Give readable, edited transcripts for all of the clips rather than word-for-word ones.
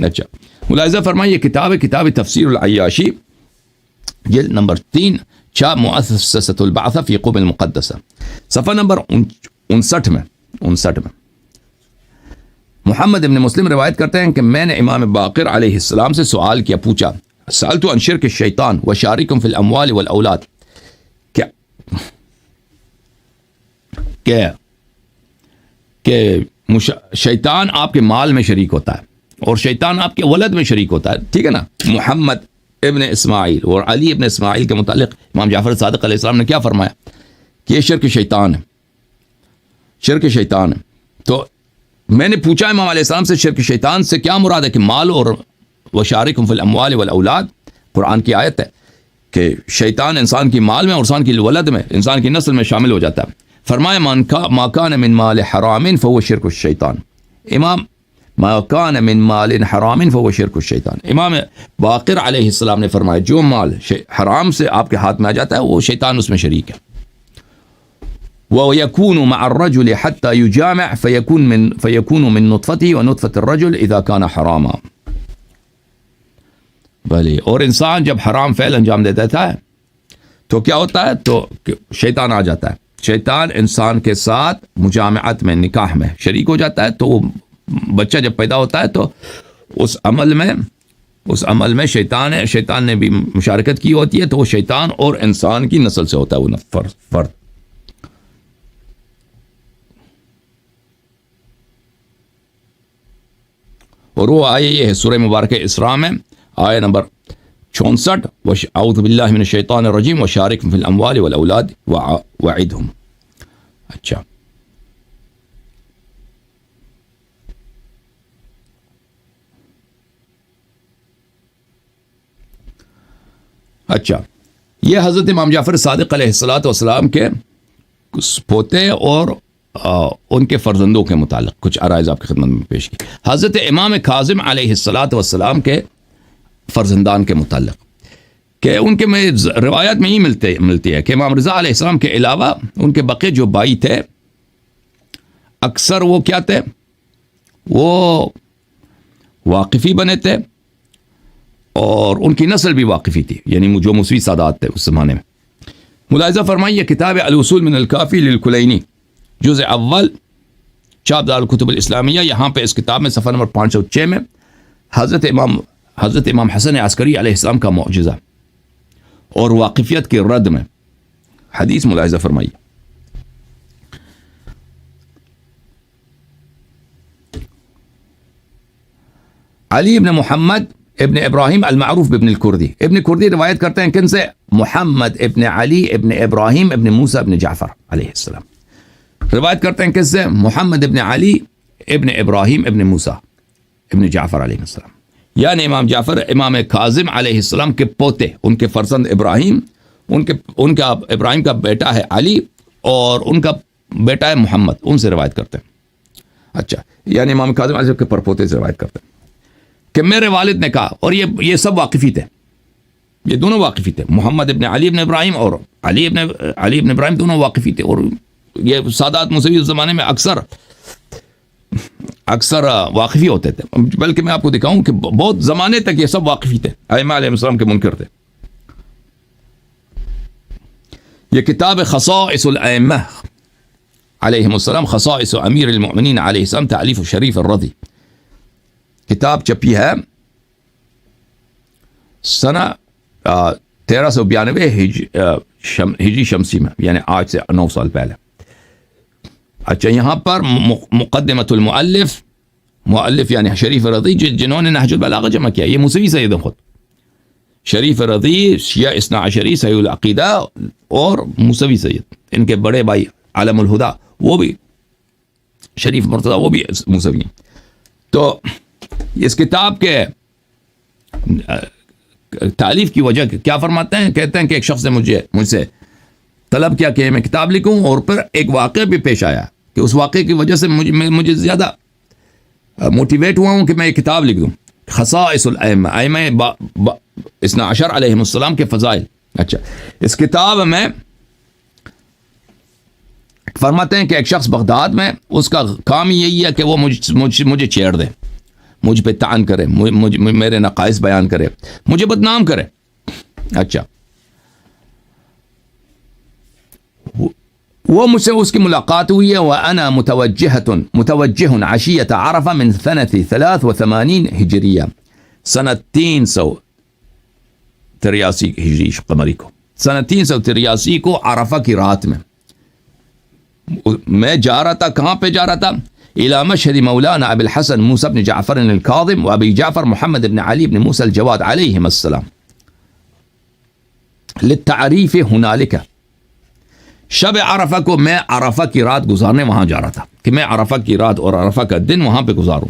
اچھا ملاحظہ فرمائیے کتاب تفسیر العیاشی جلد نمبر 3 چھا مؤسسۃ البعث فی قم المقدسہ صفحہ نمبر 59 میں محمد ابن مسلم روایت کرتے ہیں کہ میں نے امام باقر علیہ السلام سے سوال کیا، پوچھا سألت عن شرک الشیطان وشارکم فی الاموال والاولاد، کہ شیطان آپ کے مال میں شریک ہوتا ہے اور شیطان آپ کے ولد میں شریک ہوتا ہے، ٹھیک ہے نا۔ محمد ابن اسماعیل اور علی ابن اسماعیل کے متعلق امام جعفر صادق علیہ السلام نے کیا فرمایا کہ یہ شرک شیطان ہے۔ تو میں نے پوچھا امام علیہ السلام سے شرک شیطان سے کیا مراد ہے کہ مال اور وشارکم فی الاموال والاولاد، قرآن کی آیت ہے کہ شیطان انسان کی مال میں اور انسان کی ولد میں، انسان کی نسل میں شامل ہو جاتا ہے۔ فرمایا ما کان من مال حرام فهو شرک الشیطان، ما کان من مال حرام فهو شرک الشیطان، امام باقر علیہ السلام نے فرمایا جو مال حرام سے آپ کے ہاتھ میں آ جاتا ہے وہ شیطان اس میں شریک ہے۔ وَيَكُونُ مَعَ الرَّجُلِ حَتَّى يُجَامِعْ فَيَكُونُ مِن نُطْفَتِهِ وَنُطْفَةِ الرَّجُلِ إِذَا كَانَ حَرَامًا، بھلے اور انسان جب حرام فعل انجام دے دیتا ہے تو کیا ہوتا ہے، تو شیطان آ جاتا ہے، شیطان انسان کے ساتھ مجامعت میں، نکاح میں شریک ہو جاتا ہے، تو وہ بچہ جب پیدا ہوتا ہے تو اس عمل میں شیطان نے بھی مشارکت کی ہوتی ہے، تو وہ شیطان اور انسان کی نسل سے ہوتا ہے وہ فرد۔ اور وہ آیہ یہ ہے سورہ مبارکہ اسراء میں آیہ نمبر 64 اعوذ باللہ من الشیطان الرجیم وشارکہم فی الاموال والاولاد وعدہم۔ اچھا یہ حضرت امام جعفر صادق علیہ السلام کے پوتے اور ان کے فرزندوں کے متعلق کچھ عرائض آپ کی خدمت میں پیش کی۔ حضرت امام کاظم علیہ السلام کے فرزندان کے متعلق کہ ان کے میں روایات میں ہی ملتی ہے کہ امام رضا علیہ السلام کے علاوہ ان کے بقیہ جو بھائی تھے اکثر وہ کیا تھے، وہ واقفی بنے تھے اور ان کی نسل بھی واقفی تھی، یعنی جو موسوی سادات تھے اس زمانے میں۔ ملاحظہ فرمائیے کتاب الاصول من الکافی للکلینی جزء اول چاپ دار الکتب الاسلامیہ، یہاں پہ اس کتاب میں صفحہ نمبر 506 میں حضرت امام حسن عسکری علیہ السلام کا معجزہ اور واقفیت کے رد میں حدیث ملاحظہ فرمائیے۔ علی ابن محمد ابن ابراہیم المعروف بابن الکردی، ابن کردی روایت کرتے ہیں کن سے؟ محمد ابن علی ابن ابراہیم ابن موسیٰ ابن جعفر علیہ السلام روایت کرتے ہیں کس سے؟ محمد ابن علی ابن ابراہیم ابن موسیٰ ابن جعفر علیہ السلام، یعنی امام کاظم علیہ السلام کے پوتے، ان کے فرزند ابراہیم، ان کا ابراہیم کا بیٹا ہے علی اور ان کا بیٹا ہے محمد، ان سے روایت کرتے ہیں۔ اچھا یعنی امام کاظم علیہ السلام کے پرپوتے سے روایت کرتے ہیں کہ میرے والد نے کہا، اور یہ سب واقفی تھے، یہ دونوں واقفی تھے، محمد ابن علی ابن ابراہیم اور علی ابن ابراہیم دونوں واقفی تھے، اور یہ سادات موسوی اس زمانے میں اکثر واقفی ہوتے تھے، بلکہ میں آپ کو دکھاؤں کہ بہت زمانے تک یہ سب واقفی تھے، ائمہ علیہ السلام کے منکر تھے۔ یہ کتاب خصائص الائمہ علیہم السلام، خصائص امیر المؤمنین علیہ السلام، تالیف شریف الرضی، کتاب چھپی ہے سنہ 1392 ہجری شمسی میں، یعنی آج سے 9 سال پہلے۔ اچھا یہاں پر مقدمۃ مؤلف یعنی شریف رضی جنہوں نے نہج البلاغہ جمع کیا، یہ موسوی سید خود، شریف رضی شیعہ اثنا عشری صحیح العقیدہ اور موسوی سید، ان کے بڑے بھائی علم الہدا وہ بھی شریف مرتضیٰ وہ بھی موسوی ہیں۔ تو اس کتاب کے تالیف کی وجہ کیا فرماتے ہیں؟ کہتے ہیں کہ ایک شخص نے مجھ سے طلب کیا کہ میں کتاب لکھوں، اور پھر ایک واقعہ بھی پیش آیا کہ اس واقعے کی وجہ سے مجھے زیادہ موٹیویٹ ہوا ہوں کہ میں ایک کتاب لکھ دوں، خصائص الائمہ، ائمہ اثنا عشر علیہم السلام کے فضائل۔ اچھا اس کتاب میں فرماتے ہیں کہ ایک شخص بغداد میں، اس کا کام یہی ہے کہ وہ مجھے چھیڑ دے، مجھ پہ طعن کرے, میرے نقائص بیان کرے, مجھے بدنام کرے. اچھا, وہ مجھ سے اس کی ملاقات ہوئی ہے. وَأَنَا متوجہ عشیۃ عرفہ من سنة 83 ہجریہ, سنہ 383 ہجری قمری کو, سنہ 383 کو عرفہ کی رات میں جا رہا تھا. کہاں پہ جا رہا تھا؟ الى مشهد مولانا ابی الحسن موسى بن جعفر الكاظم وابی جعفر محمد بن علی بن موسى الجواد علیہم السلام للتعریف هنالک. شب عرفہ کو میں عرفہ کی رات گزارنے وہاں جا رہا تھا کہ میں عرفہ کی رات اور عرفہ کا دن وہاں پہ گزاروں.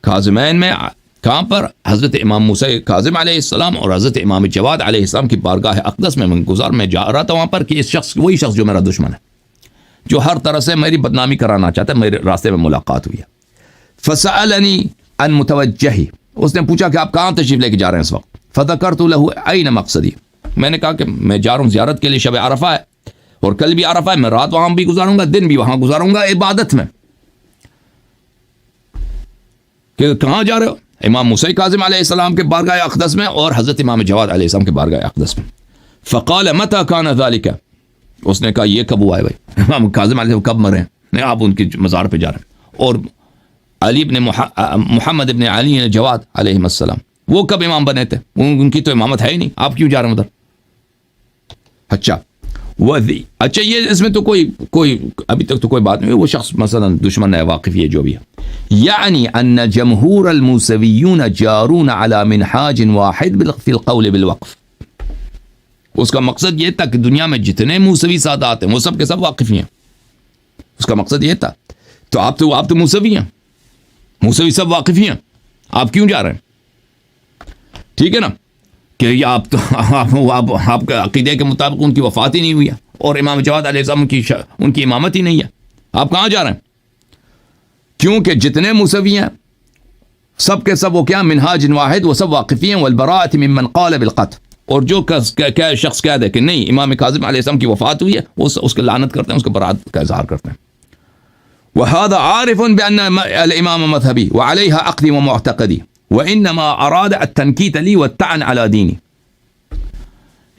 کاظمین میں کہاں پر؟ حضرت امام موسیٰ کاظم علیہ السلام اور حضرت امام جواد علیہ السلام کی بارگاہ اقدس میں میں جا رہا تھا وہاں پر کہ اس شخص وہی شخص جو میرا دشمن ہے, جو ہر طرح سے میری بدنامی کرانا چاہتا ہے, میرے راستے میں ملاقات ہوئی ہے. فسألنی عن متوجہی, اس نے پوچھا کہ آپ کہاں تشریف لے کے جا رہے ہیں اس وقت؟ فذکرت له این مقصدی, میں نے کہا کہ میں جا رہا ہوں زیارت کے لیے, شب عرفہ ہے اور کل بھی عرفہ ہے, میں رات وہاں بھی گزاروں گا, دن بھی وہاں گزاروں گا عبادت میں. کہ کہاں جا رہے ہو؟ امام موسیٰ کاظم علیہ السلام کے بارگاہ اقدس میں اور حضرت امام جواد علیہ السلام کے بارگاہ اقدس میں. فقال متى كان ذلك, اس نے کہا یہ کب ہوا ہے بھائی؟ امام کاظم علیہ السلام کب مرے ہیں؟ آپ ان کی مزار پہ جا رہے ہیں. اور علی ابن محمد ابن علی جواد علیہ السلام وہ کب امام بنے تھے؟ ان کی تو امامت ہے ہی نہیں, آپ کیوں جا رہے ہیں ادھر؟ اچھا یہ اس میں تو کوئی ابھی تک تو کوئی بات نہیں. وہ شخص مثلا دشمن ہے, واقف ہے, جو بھی ہے. یعنی ان جمہور الموسویون جارون علی منہاج واحد فی القول بالوقف. اس کا مقصد یہ تھا کہ دنیا میں جتنے موسوی سادات ہیں وہ سب کے سب واقفی ہیں. اس کا مقصد یہ تھا. تو آپ تو موسوی ہیں, موسوی سب واقفی ہیں, آپ کیوں جا رہے ہیں؟ ٹھیک ہے نا, کہ آپ کے عقیدے کے مطابق ان کی وفات ہی نہیں ہوئی ہے اور امام جواد علیہ السلام ان کی امامت ہی نہیں ہے, آپ کہاں جا رہے ہیں؟ کیونکہ جتنے موسوی ہیں سب کے سب وہ کیا؟ منہاج واحد, وہ سب واقفی ہیں. والبراءۃ ممن قال بالقتل, اور جو شخص کہہ دے کہ نہیں امام کاظم علیہ السلام کی وفات ہوئی ہے, اس کے لعنت کرتے ہیں, اس کے برات کا اظہار کرتے ہیں. وهذا عارف بأن الامام مذهبي وعليها عقدي ومعتقدي وانما اراد التنكيت لي والطعن على ديني.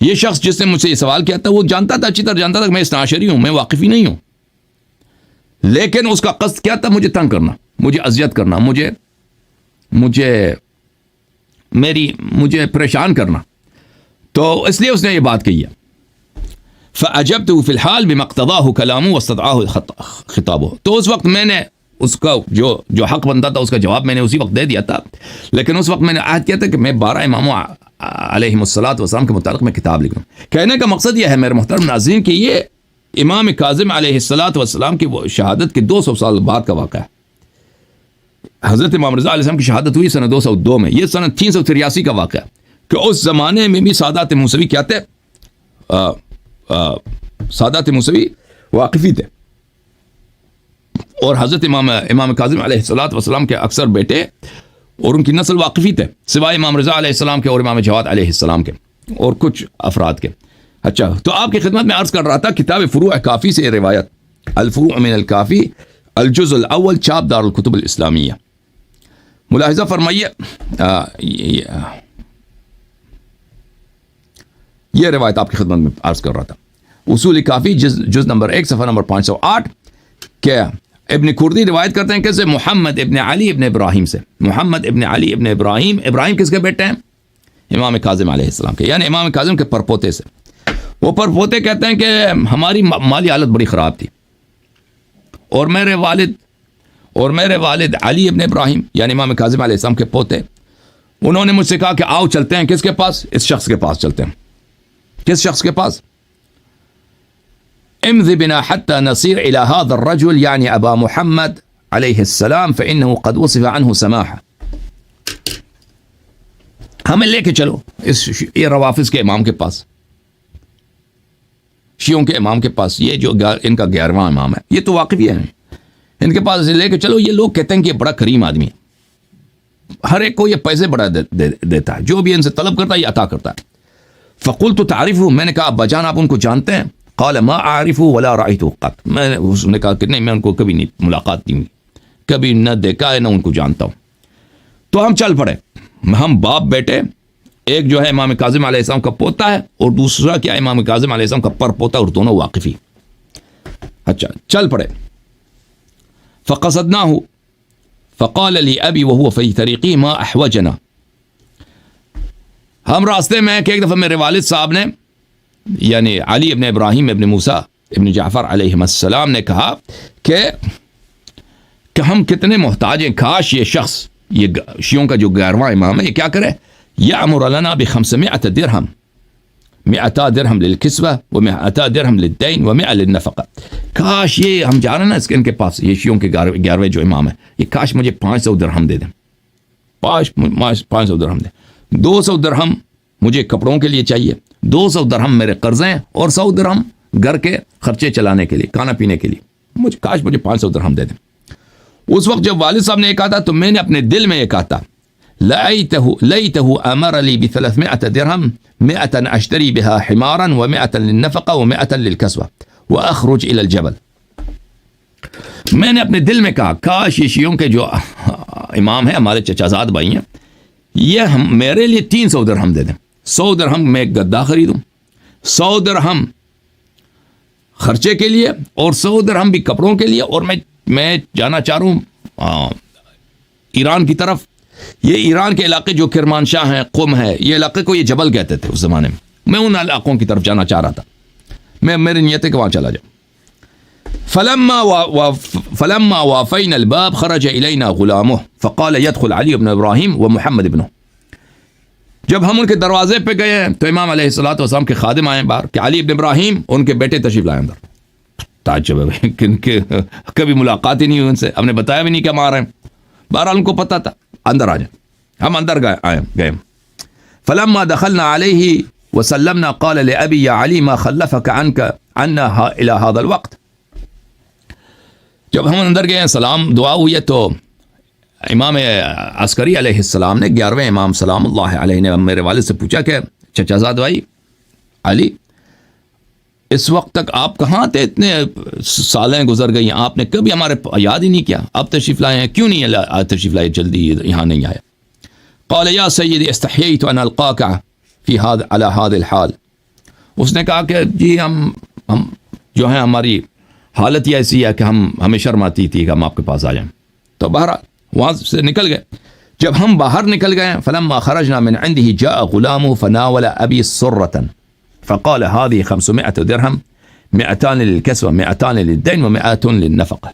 یہ شخص جس نے مجھ سے یہ سوال کیا تھا وہ جانتا تھا, اچھی طرح جانتا تھا کہ میں اثنا عشری ہوں, میں واقفی نہیں ہوں, لیکن اس کا قصد کیا تھا؟ مجھے تنگ کرنا, مجھے اذیت کرنا, مجھے پریشان کرنا. تو اس لیے اس نے یہ بات کہی ہے. فَأَجَبْتُهُ فِي الْحَالِ بِمَقْتَضَاهُ كَلَامُهُ وَاسْتَدْعَاهُ خِطَابُهُ. تو اس وقت میں نے اس کا جو حق بنتا تھا اس کا جواب میں نے اسی وقت دے دیا تھا, لیکن اس وقت میں نے عہد کیا تھا کہ میں 12 اماموں علیہم السلام کے متعلق میں کتاب لکھوں. کہنے کا مقصد یہ ہے میرے محترم ناظرین کہ یہ امام کاظم علیہ السلام کی شہادت کے 200 سال بعد کا واقعہ ہے. حضرت امام رضا علیہ السلام کی شہادت ہوئی سنہ 202 میں, یہ سنہ 383 کا واقعہ ہے. کہ اس زمانے میں بھی سادات موسوی کیا تھے؟ سادات موسوی واقفی تھے, اور حضرت امام کاظم علیہ السلام کے اکثر بیٹے اور ان کی نسل واقفی تھے, سوائے امام رضا علیہ السلام کے اور امام جواد علیہ السلام کے اور کچھ افراد کے. اچھا, تو آپ کی خدمت میں عرض کر رہا تھا کتاب فروع کافی سے یہ روایت, الفروع من الکافی الجزء الاول, چاپ دار الکتب الاسلامیہ. ملاحظہ فرمائیے, یہ روایت آپ کی خدمت میں عرض کر رہا تھا. اصول کافی جز نمبر 1 صفحہ نمبر 508 کہ ابن کردی روایت کرتے ہیں کیسے؟ محمد ابن علی ابن ابراہیم سے. محمد ابن علی ابن ابراہیم کس کے بیٹے ہیں؟ امام کاظم علیہ السلام کے, یعنی امام کاظم کے پرپوتے سے. وہ پرپوتے کہتے ہیں کہ ہماری مالی حالت بڑی خراب تھی, اور میرے والد علی ابن ابراہیم یعنی امام کاظم علیہ السلام کے پوتے, انہوں نے مجھ سے کہا کہ آؤ چلتے ہیں کس کے پاس؟ اس شخص کے پاس چلتے ہیں. کس شخص کے پاس؟ امض بنا حتى نصير الى هذا الرجل يعني ابا محمد عليه السلام فانه قد وصف عنه سماحه. ہمیں لے کے چلو اس یہ روافض کے امام کے پاس, شیعوں کے امام کے پاس, یہ جو ان کا 11واں امام ہے, یہ تو واقفی ہے, ان کے پاس لے کے چلو. یہ لوگ کہتے ہیں کہ یہ بڑا کریم آدمی ہے, ہر ایک کو یہ پیسے بڑا دیتا ہے, جو بھی ان سے طلب کرتا ہے یہ عطا کرتا ہے. فقلت تعرفه, میں نے کہا ابا جان آپ ان کو جانتے ہیں؟ قال ما اعرفه ولا رايته قط, میں اس نے کہا کہ نہیں, میں ان کو کبھی نہیں ملاقات کی, کبھی نہ دیکھا ہے نہ ان کو جانتا ہوں. تو ہم چل پڑے، ہم باپ بیٹے، ایک جو ہے امام کاظم علیہ السلام کا پوتا ہے اور دوسرا کیا امام کاظم علیہ السلام کا پر پوتا، اور دونوں واقفی. اچھا چل پڑے. فقصدناه فقال لي ابي وهو في طريقي ما احوجنا. ہم راستے میں کہ ایک دفعہ میرے والد صاحب نے یعنی علی ابن ابراہیم ابن موسیٰ ابن جعفر علیہ السلام نے کہا کہ ہم کتنے محتاج ہیں، کاش یہ شخص، یہ شیعوں کا جو 11واں امام ہے، یہ کیا کرے، یأمر لنا ب500 درہم، 100 درہم للکسوہ و100 درہم للدین و100 للنفقہ. کاش یہ ہم جا رہے ہیں نا ان کے پاس، یہ شیعوں کے 11ویں جو امام ہے، یہ کاش مجھے 500 درہم دے دیں، 500 درہم دیں. 200 درہم مجھے کپڑوں کے لیے چاہیے، 200 درہم میرے قرضے ہیں، اور 100 درہم گھر کے خرچے چلانے کے لیے، کھانا پینے کے لیے، کاش مجھے 500 درہم دے دیں. اس وقت جب والد صاحب نے یہ کہا تھا تو میں نے اپنے دل میں یہ کہا تھا، لیتہ امر لی ب300 درہم 100 اشتری بها حمارا و100 للنفقہ و100 للکسوہ واخرج الى الجبل. میں نے اپنے دل میں کہا کاش یہ شیعوں کے جو امام ہیں، ہمارے چچا زاد بھائی ہیں، یہ ہم میرے لیے 300 درہم دے دیں، 100 درہم میں ایک گدا خریدوں، 100 درہم خرچے کے لیے، اور 100 درہم بھی کپڑوں کے لیے، اور میں جانا چاہ رہا ہوں ایران کی طرف. یہ ایران کے علاقے جو کرمانشاہ ہیں، قم ہے، یہ علاقے کو یہ جبل کہتے تھے اس زمانے میں ان علاقوں کی طرف جانا چاہ رہا تھا. میری نیت ہے کہ وہاں چلا جاؤں. فلما وافينا الباب خرج إلينا غلامه فقال يدخل علي بن إبراهيم ومحمد ابنه. جب ہم ان کے دروازے پہ گئے تو امام علیہ الصلوۃ والسلام کے خادم آئے باہر کہ علی ابن ابراہیم ان کے بیٹے تشریف لائے اندر. تعجب ہے کہ کبھی ملاقات ہی نہیں ہوئی ان سے، ہم نے بتایا بھی نہیں کہ ہم آ رہے ہیں. بہرحال ان کو پتہ تھا، اندر آ جائیں. ہم اندر گئے. فلما دخلنا عليه وسلمنا قال لأبي يا علي ما خلفك عنا إلى هذا الوقت. جب ہم اندر گئے، سلام دعا ہوئی ہے، تو امام عسکری علیہ السلام نے 11ویں امام سلام اللہ علیہ نے میرے والد سے پوچھا کہ چچا زاد بھائی علی، اس وقت تک آپ کہاں تھے؟ اتنے سالیں گزر گئی، آپ نے کبھی ہمارے یاد ہی نہیں کیا، اب تشریف لائے ہیں، کیوں نہیں تشریف لائے، جلدی یہاں نہیں آیا. قال یا سیدی استحییت ان القاک فی علی هذا الحال. اس نے کہا کہ جی ہم جو ہیں ہماری حالت یہ ایسی ہے کہ ہمیں شرم آتی تھی کہ ہم آپ کے پاس آ جائیں. تو بہرحال وہاں سے نکل گئے. جب ہم باہر نکل گئے، فلما خرجنا من عنده جاء غلام فناول ابي سرة فقال هذه 500 درهم 200 للكسوة 200 للدين و100 للنفقة.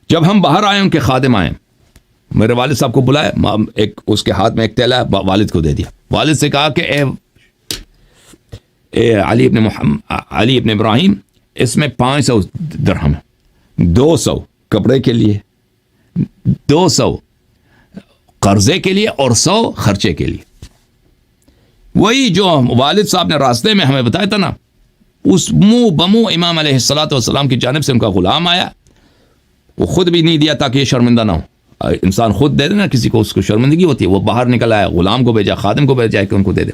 جب ہم باہر آئے، ان کے خادم آئے، میرے والد صاحب کو بلایا، ایک اس کے ہاتھ میں ایک تیلا ہے، والد کو دے دیا. والد سے کہا کہ اے علی ابن ابراہیم، اس میں 500 درہم ہے، 200 کپڑے کے لیے، 200 قرضے کے لیے، اور 100 خرچے کے لیے. وہی جو والد صاحب نے راستے میں ہمیں بتایا تھا نا، اس منہ بمو امام علیہ الصلوۃ والسلام کی جانب سے ان کا غلام آیا. وہ خود بھی نہیں دیا تاکہ یہ شرمندہ نہ ہو. انسان خود دے دے نا کسی کو، اس کو شرمندگی ہوتی ہے. وہ باہر نکل آیا، غلام کو بھیجا، خادم کو بھیجا کہ ان کو دے دے.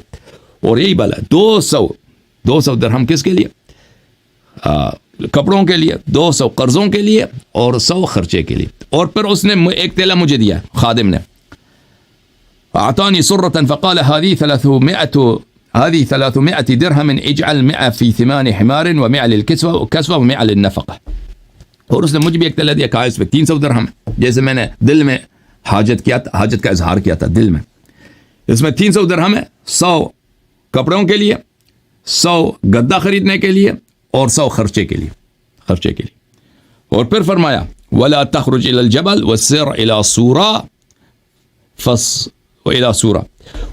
اور یہی بلا 200 درہم کس کے لیے؟ کپڑوں کے لیے، 200 قرضوں کے لیے، اور 100 خرچے کے لیے. اور پھر اس نے ایک تیلا مجھے دیا، خادم نے. اعطانی سرة فقال هذه 300 درهم اجعل 100 في 8 حمار و100 للكسوة و100 للنفقة. اور اس نے مجھے بھی ایک تیلا دیا، کہا اس میں 300 درہم ہے، جیسے میں نے دل میں حاجت کا اظہار کیا تھا دل میں. اس میں 300 درہم ہے، 100 کپڑوں کے لیے، 100 گدا خریدنے کے لیے، اور 100 خرچے کے لیے. اور پھر فرمایا ولا تخرج الى الجبل وسر الى سورا.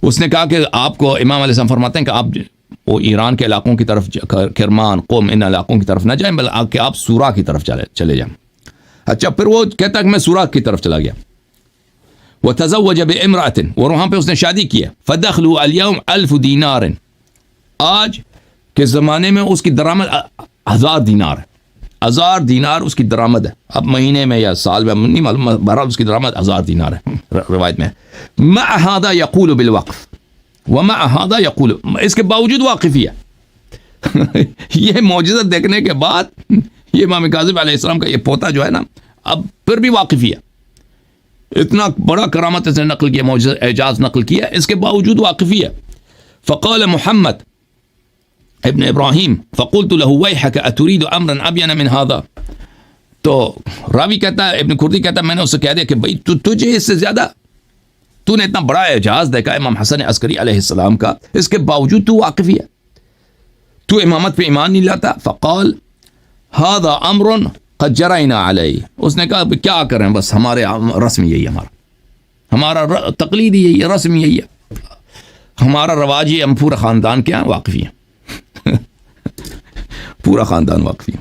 اس نے کہا کہ آپ کو امام علیہ السلام فرماتے ہیں کہ آپ وہ ایران کے علاقوں کی طرف، کرمان، قوم، ان علاقوں کی طرف نہ جائیں، بلکہ آپ سورا کی طرف چلے جائیں. اچھا، پھر وہ کہتا ہے کہ میں سورا کی طرف چلا گیا. وتزوج بامرأة، اور وہاں پہ اس نے شادی کی ہے. فدخلوا اليوم 1000 دینار. آج کے زمانے میں اس کی درآمد 1000 دینار ہے. 1000 دینار اس کی درآمد ہے. اب مہینے میں یا سال میں نہیں معلوم، بہرحال اس کی درآمد 1000 دینار ہے روایت میں. مع هذا يقول بالوقف ومع هذا يقول، اس کے باوجود واقفی ہے. یہ معجزہ دیکھنے کے بعد یہ امام کاظم علیہ السلام کا یہ پوتا جو ہے نا، اب پھر بھی واقفی ہے. اتنا بڑا کرامت اس نے نقل کیا, معجزہ اعجاز نقل کیا, اس کے باوجود واقفی ہے. فقال محمد ابن ابراہیم فقلت له ويحك اتريد امرا ابين من هذا. تو راوی کہتا ہے, ابن کردی کہتا ہے, میں نے اسے کہہ دیا کہ بھائی تجھے اس سے زیادہ, تو نے اتنا بڑا اعجاز دیکھا امام حسن عسکری علیہ السلام کا, اس کے باوجود تو واقفی ہے, تو امامت پہ ایمان نہیں لاتا. فقال هذا امر قد جرينا عليه. اس نے کہا کیا کریں, بس ہمارے رسم یہی ہے, ہمارا تقلید یہی ہے, رسم یہی ہے, ہمارا رواج یہ, ہم پورا خاندان کے ہیں واقفی ہیں. پورا خاندان واقفی ہے.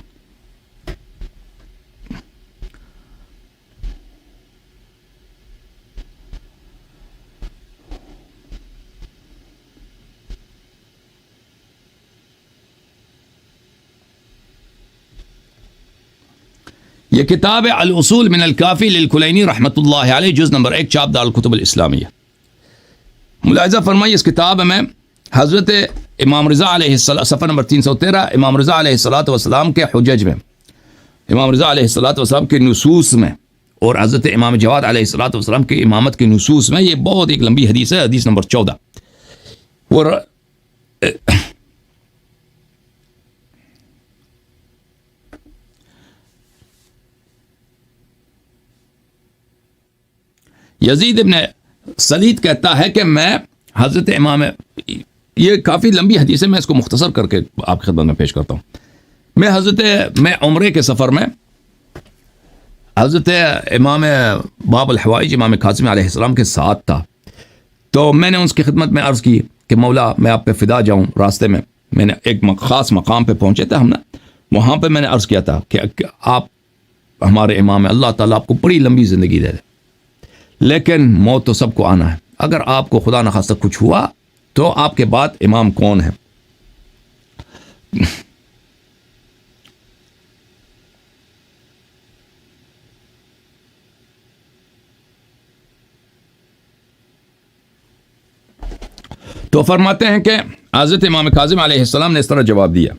یہ کتاب ہے الاصول من الکافی للکلینی رحمۃ اللہ علیہ, جز نمبر 1, چاپ دار الکتب الاسلامیہ. ملاحظہ فرمائیے اس کتاب میں حضرت امام رضا علیہ السلام, صفحہ نمبر 313, امام رضا علیہ الصلوۃ والسلام کے حجج میں, امام رضا علیہ الصلوۃ والسلام کے نصوص میں, اور حضرت امام جواد علیہ الصلوۃ والسلام کی امامت کے نصوص میں. یہ بہت ایک لمبی حدیث ہے, حدیث نمبر 14. اور یزید ابن سلید کہتا ہے کہ میں حضرت امام, یہ کافی لمبی حدیث ہے, میں اس کو مختصر کر کے آپ کی خدمت میں پیش کرتا ہوں. میں عمرے کے سفر میں حضرت امام باب الحوائج امام کاظم علیہ السلام کے ساتھ تھا. تو میں نے ان کی خدمت میں عرض کی کہ مولا میں آپ پہ فدا جاؤں. راستے میں نے ایک خاص مقام پہ پہنچے تھے ہم نے, وہاں پہ میں نے عرض کیا تھا کہ آپ ہمارے امام ہیں, اللہ تعالیٰ آپ کو بڑی لمبی زندگی دے دے, لیکن موت تو سب کو آنا ہے. اگر آپ کو خدا نخواستہ کچھ ہوا تو آپ کے بعد امام کون ہے؟ تو فرماتے ہیں کہ حضرت امام کاظم علیہ السلام نے اس طرح جواب دیا,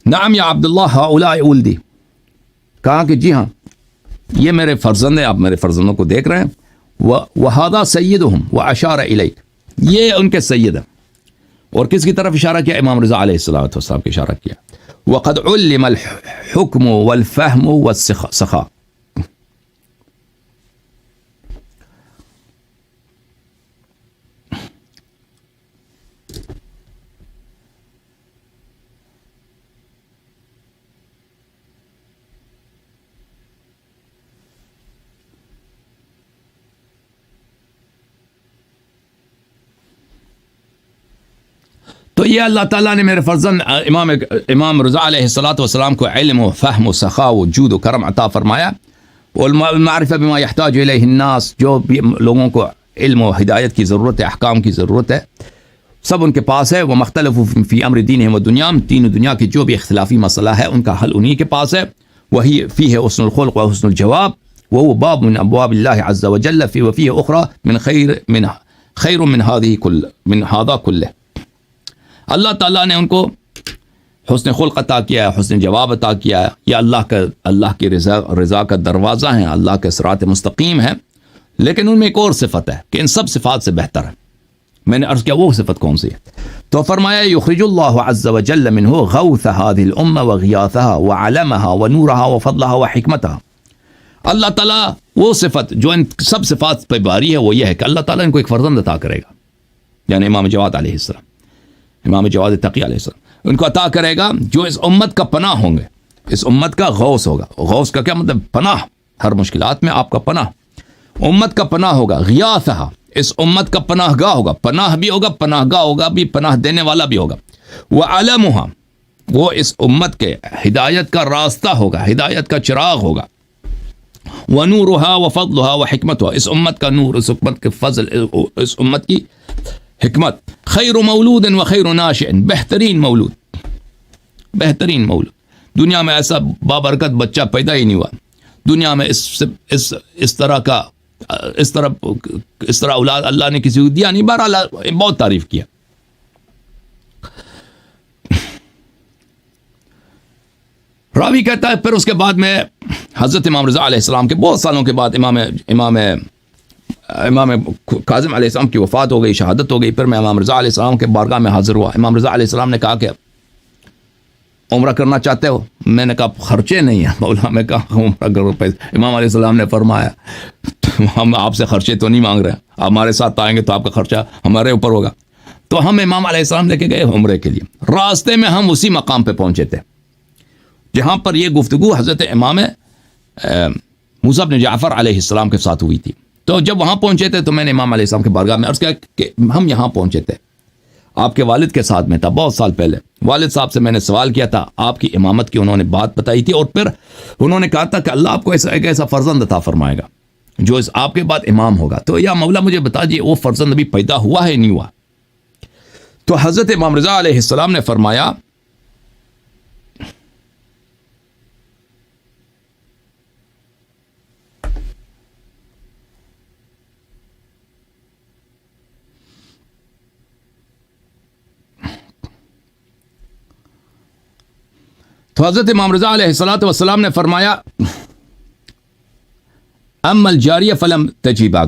نعم یا عبداللہ ہؤلاء ولدی. کہا کہ جی ہاں یہ میرے فرزند ہیں, آپ میرے فرزندوں کو دیکھ رہے ہیں. وَهَذَا سَيِّدُهُمْ وَأَشَارَ إِلَيْكَ, یہ ان کے سید ہیں. اور کس کی طرف اشارہ کیا؟ امام رضا علیہ السلام کی اشارہ کیا. وَقَدْ عُلِّمَ الْحُكْمُ وَالْفَهْمُ وَالسَّخَاءُ. تو یہ اللہ تعالیٰ نے میرے فرزند امام رضا علیہ السلام کو علم و فہم و سخا و جود و کرم عطا فرمایا. والمعرفہ بما یحتاج الیہ الناس, جو بھی لوگوں کو علم و ہدایت کی ضرورت ہے, احکام کی ضرورت ہے, سب ان کے پاس ہے. ومختلف فی امر دینہم و دنیاہم, دین و دنیا کی جو بھی اختلافی مسئلہ ہے ان کا حل انہی کے پاس ہے. وہی فیہ حسن الخلق و حسن الجواب, وهو باب من ابواب اللہ عز وجل, وفیہ اخرى خیر من هذا کلہ. اللہ تعالیٰ نے ان کو حسن خلق عطا کیا ہے, حسن جواب عطا کیا ہے. یہ اللہ کی رضا کا دروازہ ہیں, اللہ کے صراط مستقیم ہے. لیکن ان میں ایک اور صفت ہے کہ ان سب صفات سے بہتر ہے. میں نے عرض کیا وہ صفت کون سی ہے؟ تو فرمایا یخرج اللہ عز وجل منہ غوث هذه الامه وغیاثها وعلمها ونورها وفضلها وحکمتها. اللہ تعالیٰ وہ صفت جو ان سب صفات پہ باری ہے وہ یہ ہے کہ اللہ تعالیٰ ان کو ایک فرزند عطا کرے گا, یعنی امام جواد علیہ السلام, امام جواد تقی علیہ السلام, ان کو عطا کرے گا جو اس امت کا پناہ ہوں گے, اس امت کا غوث ہوگا. غوث کا کیا مطلب؟ پناہ, ہر مشکلات میں آپ کا پناہ, امت کا پناہ ہوگا. غیاثہ, اس امت کا پناہ گاہ ہوگا, پناہ بھی ہوگا, پناہ گاہ ہوگا بھی, پناہ دینے والا بھی ہوگا. وعلمها, وہ اس امت کے ہدایت کا راستہ ہوگا, ہدایت کا چراغ ہوگا. ونورها وفضلها وحکمتها, اس امت کا نور, اس امت کے فضل, اس امت کی حکمت. خیر مولود و خیر ناشئ, بہترین مولود. دنیا میں ایسا بابرکت بچہ پیدا ہی نہیں ہوا دنیا میں. اس طرح اولاد اللہ نے کسی کو دیا نہیں. بہرحال بہت تعریف کیا. راوی کہتا ہے پھر اس کے بعد میں حضرت امام رضا علیہ السلام کے بہت سالوں کے بعد امام کاظم علیہ السلام کی وفات ہو گئی، شہادت ہو گئی. پھر میں امام رضا علیہ السلام کے بارگاہ میں حاضر ہوا. امام رضا علیہ السلام نے کہا کہ عمرہ کرنا چاہتے ہو؟ میں نے کہا خرچے نہیں ہیں مولا. میں کہا عمرہ کرو پیسے. امام علیہ السلام نے فرمایا ہم آپ سے خرچے تو نہیں مانگ رہے، آپ ہمارے ساتھ آئیں گے تو آپ کا خرچہ ہمارے اوپر ہوگا. تو ہم امام علیہ السلام لے کے گئے عمرے کے لیے. راستے میں ہم اسی مقام پہ پہنچے تھے جہاں پر یہ گفتگو حضرت امام موسیٰ بن جعفر علیہ السلام کے ساتھ ہوئی تھی. تو جب وہاں پہنچے تھے تو میں نے امام علیہ السلام کے بارگاہ میں عرض کیا کہ ہم یہاں پہنچے تھے، آپ کے والد کے ساتھ میں تھا بہت سال پہلے. والد صاحب سے میں نے سوال کیا تھا، آپ کی امامت کی انہوں نے بات بتائی تھی، اور پھر انہوں نے کہا تھا کہ اللہ آپ کو ایک ایسا فرزند عطا فرمائے گا جو آپ کے بعد امام ہوگا. تو یا مولا مجھے بتا دیجیے وہ فرزند ابھی پیدا ہوا ہے نہیں ہوا؟ تو حضرت امام رضا علیہ السلام نے فرمایا والسلام نے فرمایا اما الجاریہ فلم تجی بعد،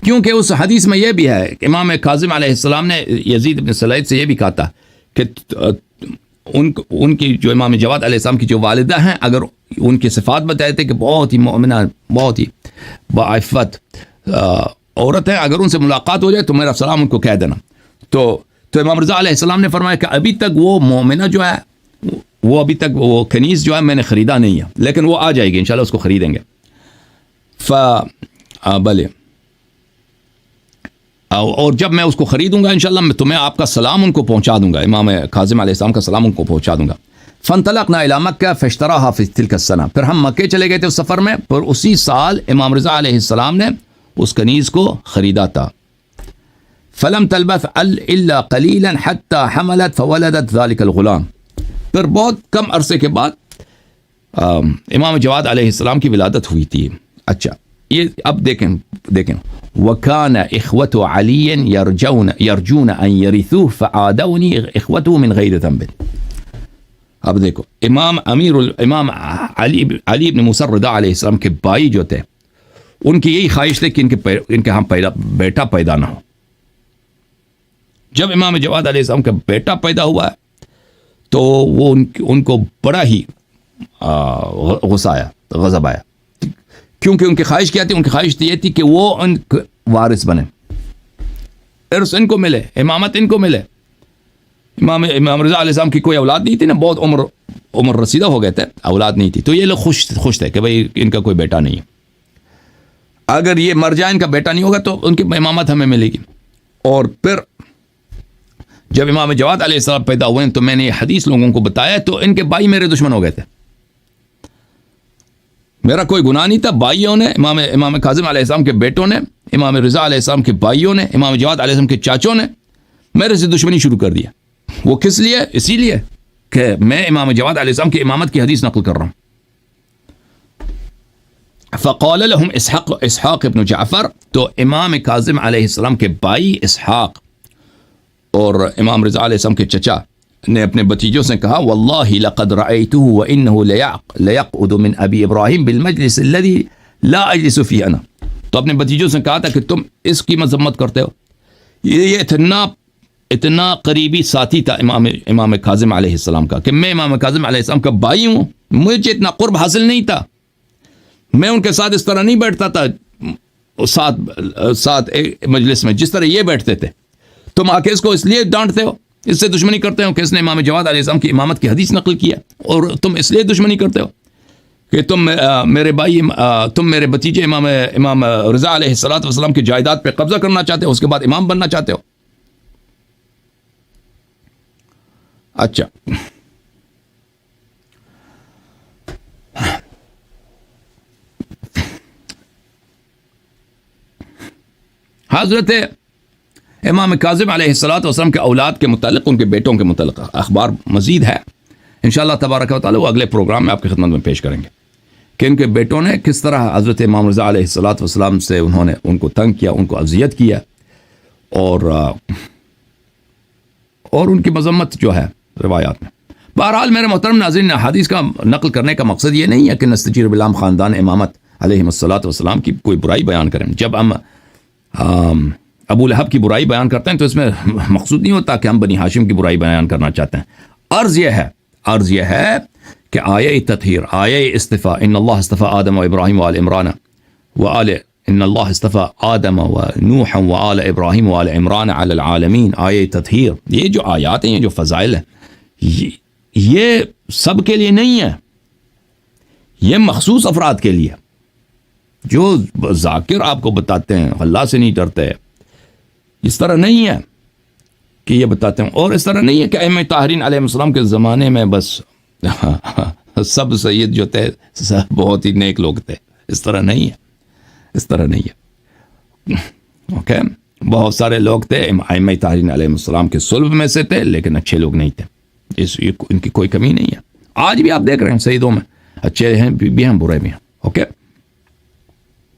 کیونکہ اس حدیث میں یہ بھی ہے کہ امام کاظم علیہ السلام نے یزید بن سلید سے یہ بھی کہا تھا کہ ان کی جو امام جواد علیہ السلام کی جو والدہ ہیں، اگر ان کی صفات بتائے تھے کہ بہت ہی مومنہ، بہت ہی بعفت عورت ہیں، اگر ان سے ملاقات ہو جائے تو میرا سلام ان کو کہہ دینا. تو امام رضا علیہ السلام نے فرمایا کہ ابھی تک وہ مومنہ جو ہے، وہ ابھی تک وہ کنیز جو ہے میں نے خریدا نہیں ہے، لیکن وہ آ جائے گی انشاءاللہ، اس کو خریدیں گے. بلے اور جب میں اس کو خریدوں گا انشاءاللہ میں تمہیں آپ کا سلام ان کو پہنچا دوں گا، امام کاظم علیہ السلام کا سلام ان کو پہنچا دوں گا. فانطلقنا الی مکہ فاشتراها فی تلک السنہ، پھر ہم مکے چلے گئے تھے اس سفر میں، پھر اسی سال امام رضا علیہ السلام نے اس کنیز کو خریدا تھا. فلم تلبث الا قلیلا حتی حملت فولدت ذلک الغلام، پھر بہت کم عرصے کے بعد امام جواد علیہ السلام کی ولادت ہوئی تھی. اچھا یہ اب دیکھیں وَكَانَ إِخْوَةُ عَلِيٍّ يَرْجُونَ أَن يَرِثُوهُ فَعَادَوْنِي إِخْوَتُهُ مِنْ غَيْرِ ذَنْبٍ. اب دیکھو امام علی بن موسیٰ رضا علیہ السلام کے بھائی جو تھے، ان کی یہی خواہش تھی کہ ان کے ہاں بیٹا پیدا نہ ہو. جب امام جواد علیہ السلام کا بیٹا پیدا ہوا تو وہ ان کو بڑا ہی غضب آیا، کیونکہ ان کی خواہش کیا تھی؟ ان کی خواہش یہ تھی کہ وہ ان وارث بنے، ارث ان کو ملے، امامت ان کو ملے. امام رضا علیہ السلام کی کوئی اولاد نہیں تھی نا، بہت عمر رسیدہ ہو گئے تھے، اولاد نہیں تھی، تو یہ لوگ خوش تھے کہ بھئی ان کا کوئی بیٹا نہیں ہے، اگر یہ مر جائے ان کا بیٹا نہیں ہوگا تو ان کی امامت ہمیں ملے گی. اور پھر جب امام جواد علیہ السلام پیدا ہوئے تو میں نے یہ حدیث لوگوں کو بتایا، تو ان کے بھائی میرے دشمن ہو گئے تھے. میرا کوئی گناہ نہیں تھا، بھائیوں نے، امام کاظم علیہ السلام کے بیٹوں نے، امام رضا علیہ السلام کے بھائیوں نے، امام جواد علیہ السلام کے چاچوں نے میرے سے دشمنی شروع کر دیا. وہ کس لیے؟ اسی لیے کہ میں امام جواد علیہ السلام کی امامت کی حدیث نقل کر رہا ہوں. فقال لهم اسحاق ابن جعفر، تو امام کاظم علیہ السلام کے بھائی اسحاق اور امام رضا علیہ السلام کے چچا نے اپنے بتیجوں سے کہا واللہ لقد رأيته وانه ليقعد من ابي ابراہیم بالمجلس الذي لا اجلس فيه انا. تو اپنے بتیجوں سے کہا تھا کہ تم اس کی مذمت کرتے ہو، یہ اتنا قریبی ساتھی تھا امام کاظم علیہ السلام کا کہ میں امام کاظم علیہ السلام کا بھائی ہوں، مجھے اتنا قرب حاصل نہیں تھا، میں ان کے ساتھ اس طرح نہیں بیٹھتا تھا ساتھ مجلس میں جس طرح یہ بیٹھتے تھے. تم آ کے اس کو اس لیے ڈانٹتے ہو، اس سے دشمنی کرتے ہو کہ اس نے امام جواد علیہ السلام کی امامت کی حدیث نقل کیا، اور تم اس لیے دشمنی کرتے ہو کہ تم میرے بھائی، تم میرے بتیجے امام رضا علیہ السلام کی جائیداد پہ قبضہ کرنا چاہتے ہو، اس کے بعد امام بننا چاہتے ہو. اچھا حضرت امام کاظم علیہ السلام کے اولاد کے متعلق، ان کے بیٹوں کے متعلق اخبار مزید ہے، انشاءاللہ تبارک و تعالی وہ اگلے پروگرام میں آپ کی خدمت میں پیش کریں گے کہ ان کے بیٹوں نے کس طرح حضرت امام رضا علیہ السلام سے انہوں نے ان کو تنگ کیا، ان کو اذیت کیا، اور ان کی مذمت جو ہے روایات میں. بہرحال میرے محترم ناظرین، حدیث کا نقل کرنے کا مقصد یہ نہیں ہے کہ نستجیر باللہ خاندان امامت علیہ الصلوۃ والسلام کی کوئی برائی بیان کریں. جب ہم ابو لہب کی برائی بیان کرتے ہیں تو اس میں مقصود نہیں ہوتا کہ ہم بنی ہاشم کی برائی بیان کرنا چاہتے ہیں. عرض یہ ہے کہ آیہ تطہیر، آیہ استفاء، ان اللہ استفاء آدم و ابراہیم و آل عمران و آل ان اللہ استفاء آدم و نوح و آل ابراہیم و آل عمران علی العالمین، آیہ تطہیر، یہ جو آیات ہیں، یہ جو فضائل ہیں، یہ سب کے لیے نہیں ہے، یہ مخصوص افراد کے لیے جو ذاکر آپ کو بتاتے ہیں اللہ سے نہیں ڈرتے. اس طرح نہیں ہے کہ یہ بتاتے ہیں، اور اس طرح نہیں ہے کہ ائمہ طاہرین علیہ السلام کے زمانے میں بس سب سید جو تھے سب بہت ہی نیک لوگ تھے. اس طرح نہیں ہے. اوکے، بہت سارے لوگ تھے ائمہ طاہرین علیہ السلام کے صلب میں سے تھے، لیکن اچھے لوگ نہیں تھے. ان کی کوئی کمی نہیں ہے. آج بھی آپ دیکھ رہے ہیں سیدوں میں اچھے ہیں بھی ہیں، برے بھی ہیں. اوکے.